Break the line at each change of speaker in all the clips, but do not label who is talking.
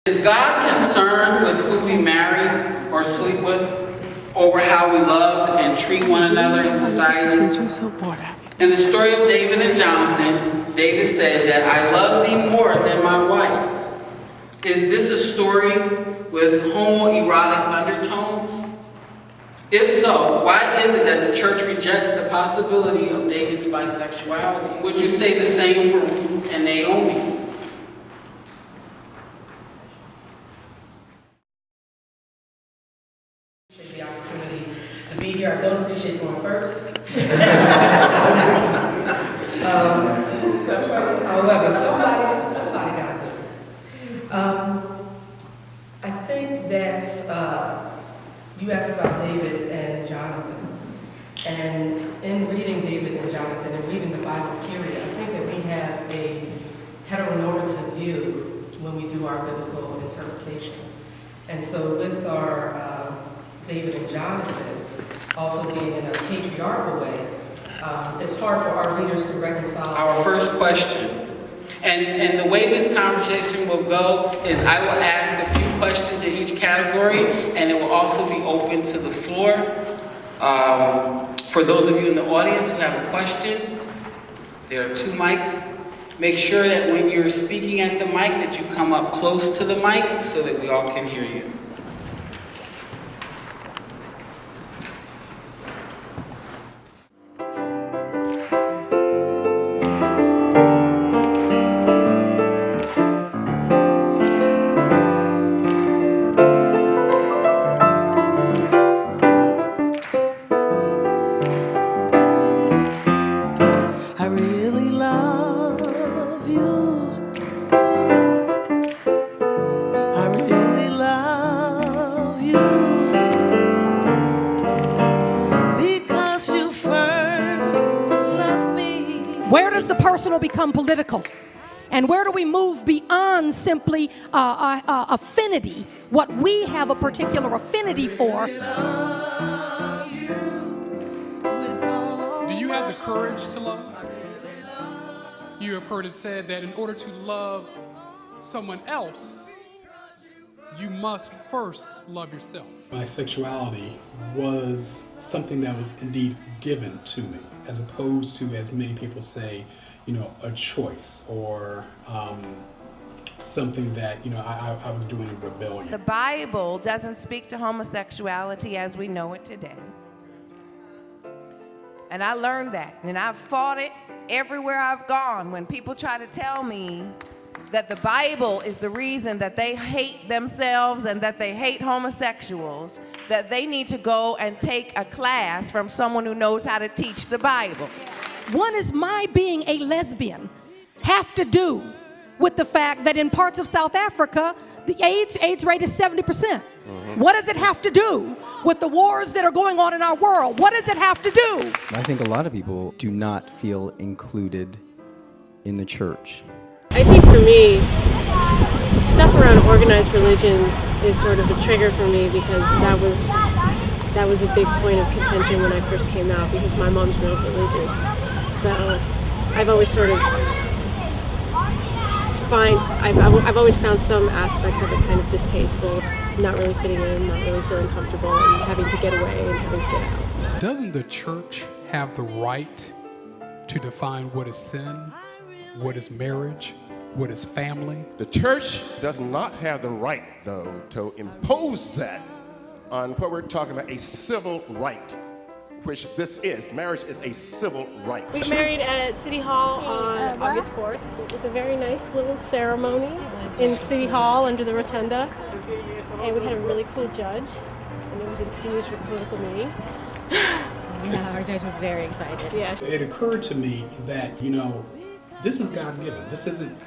Is God concerned with who we marry or sleep with over how we love and treat one another in society? In the story of David and Jonathan, David said that I love thee more than my wife. Is this a story with homoerotic undertones? If so, why is it that the church rejects the possibility of David's bisexuality? Would you say the same for Ruth and Naomi?
The opportunity to be here. I don't appreciate going first. However, somebody got to do it. I think that you asked about David and Jonathan. And in reading David and Jonathan and reading the Bible period, I think that we have a heteronormative view when we do our biblical interpretation. And so with our David and Jonathan also being in a patriarchal way, it's hard for our readers to reconcile.
Our first question, and the way this conversation will go is I will ask a few questions in each category, and it will also be open to the floor. For those of you in the audience who have a question, there are 2 mics. Make sure that when you're speaking at the mic that you come up close to the mic so that we all can hear you.
Become political, and where do we move beyond simply affinity, what we have a particular affinity for?
Do you have the courage to love? You have heard it said that in order to love someone else, you must first love yourself.
My sexuality was something that was indeed given to me, as opposed to, as many people say, a choice or something that, I was doing in rebellion.
The Bible doesn't speak to homosexuality as we know it today. And I learned that, and I've fought it everywhere I've gone. When people try to tell me that the Bible is the reason that they hate themselves and that they hate homosexuals, that they need to go and take a class from someone who knows how to teach the Bible.
One is my being a lesbian have to do with the fact that in parts of South Africa, the AIDS rate is 70%. Mm-hmm. What does it have to do with the wars that are going on in our world? What does it have to do?
I think a lot of people do not feel included in the church.
I think for me, stuff around organized religion is sort of a trigger for me because that was a big point of contention when I first came out because my mom's real religious. So I've always sort of I've always found some aspects of it kind of distasteful, not really fitting in, not really feeling comfortable, and having to get away and having to get out.
Doesn't the church have the right to define what is sin, what is marriage, what is family?
The church does not have the right, though, to impose that on what we're talking about, a civil right, which this is. Marriage is a civil right.
We married at City Hall on August 4th. It was a very nice little ceremony in City Hall under the rotunda. And we had a really cool judge, and it was infused with political meaning.
Yeah, our judge was very excited.
Yeah.
It occurred to me that, this is God-given. This isn't,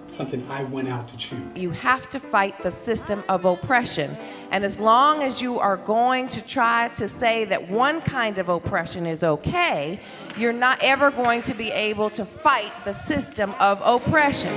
something I went out to choose.
You have to fight the system of oppression. And as long as you are going to try to say that one kind of oppression is okay, you're not ever going to be able to fight the system of oppression.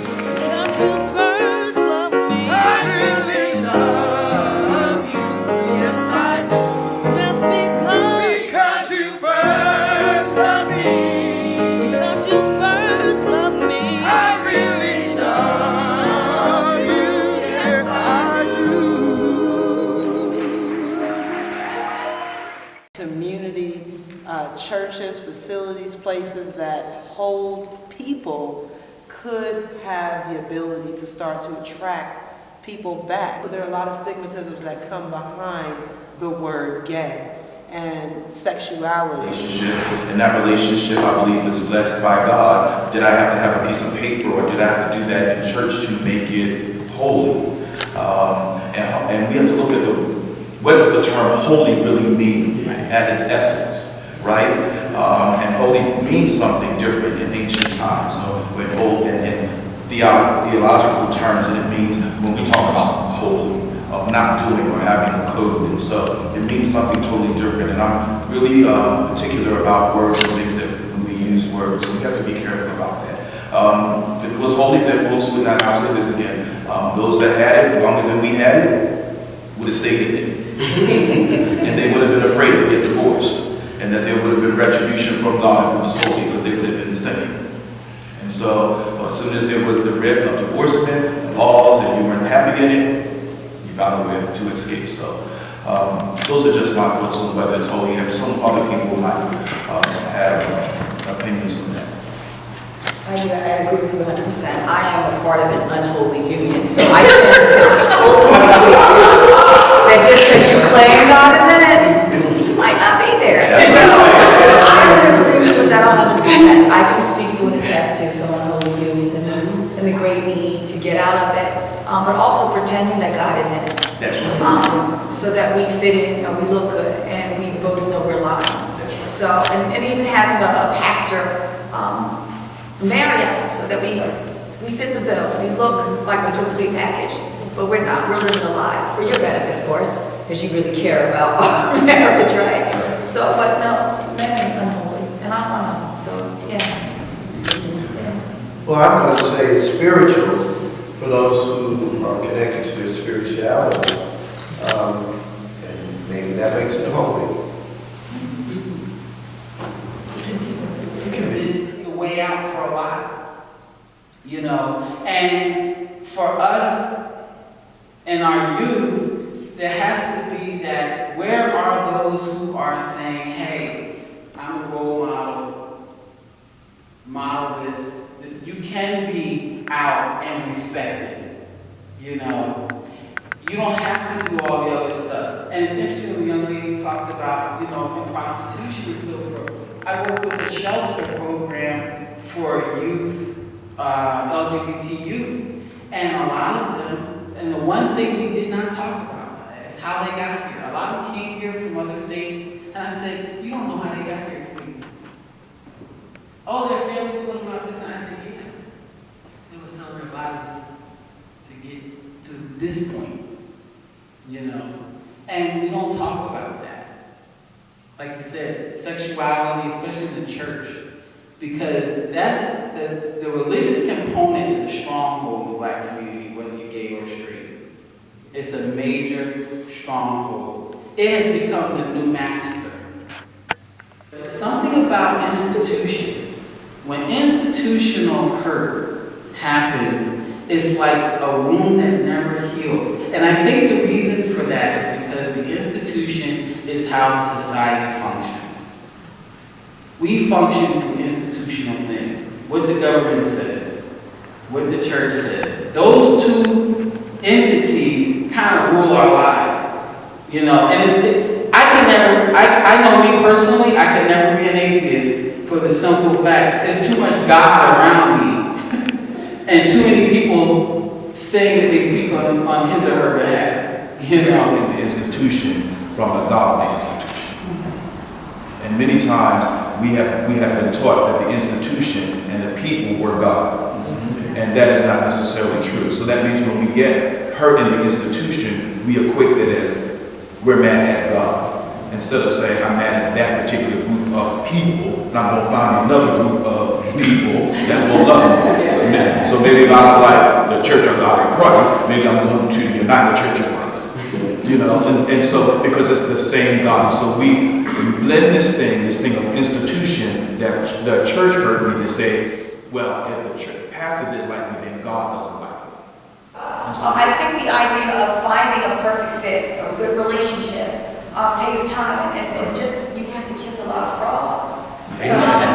churches, facilities, places that hold people could have the ability to start to attract people back. So there are a lot of stigmatisms that come behind the word gay and sexuality.
Relationship, and that relationship, I believe, is blessed by God. Did I have to have a piece of paper, or did I have to do that in church to make it holy? And we have to look at what does the term holy really mean at its essence, right? And holy means something different in ancient times. So when old and theological terms, and it means when we talk about holy, of not doing or having a code, and so it means something totally different. And I'm really particular about words and things that when we use words, so we have to be careful about that. If it was holy, then folks would not. I'll say this again: those that had it longer than we had it would have stayed in it, and they would have been afraid to get divorced, and that there would have been retribution from God if it was holy, because they would have been sinning. And so, as soon as there was the writ of divorcement and laws, and you weren't happy in it, you found a way to escape. So those are just my thoughts on whether it's holy. And some other people might have opinions on that.
I agree with you 100%. I am a part of an unholy union, so I can't totally that just because you claim God is in it, you might not be there. So I would agree with that 100%. I can speak to and attest to some unholy unions and the great need to get out of that, but also pretending that God is in it.
That's right.
So that we fit in, we look good, and we both know we're lying. So, and even having a pastor marry us so that we fit the bill. We look like the complete package, but we're not. We're living a lie, for your benefit, of course, because you really care about our marriage, right? So, but no, men are unholy, and I'm one of them, so yeah.
Well, I'm going to say spiritual for those who are connected to their spirituality, and maybe that makes it holy.
Way out for a lot, you know, and for us in our youth, there has to be that, where are those who are saying, hey, I'm a role model this, you can be out and respected, you know. You don't have to do all the other stuff. And it's interesting, the young lady talked about, you know, in prostitution and so forth. I work with a shelter program for youth, LGBT youth, and a lot of them, and the one thing we did not talk about is how they got here. A lot of them came here from other states, and I said, you don't know how they got here. Oh, their family put them out this, and I said, yeah. They were selling their bodies to get to this point, you know, and we don't talk about that. Like you said, sexuality, especially in the church, because that's the religious component is a stronghold in the black community, whether you're gay or straight. It's a major stronghold. It has become the new master. There's something about institutions. When institutional hurt happens, it's like a wound that never heals. And I think the reason for that is because the institution is how the society functions. We function through institutional things. What the government says, what the church says. Those two entities kind of rule our lives. You know, and I know me personally, I could never be an atheist for the simple fact there's too much God around me and too many people saying that they speak on his or her behalf. You know,
the institution from a godly institution. And many times we have been taught that the institution and the people were God. And that is not necessarily true. So that means when we get hurt in the institution, we equate it as we're mad at God. Instead of saying I'm mad at that particular group of people, and I'm going to find another group of people that will love me. So maybe if I don't like the Church of God in Christ, maybe I'm going to unite the Church of Christ. You know, and so because it's the same God. So we blend this thing of institution that the church heard me to say, well, if the church pastor didn't like me, then God doesn't like me.
I think the idea of finding a perfect fit or good relationship takes time, and just you have to kiss a lot of frogs.
Amen.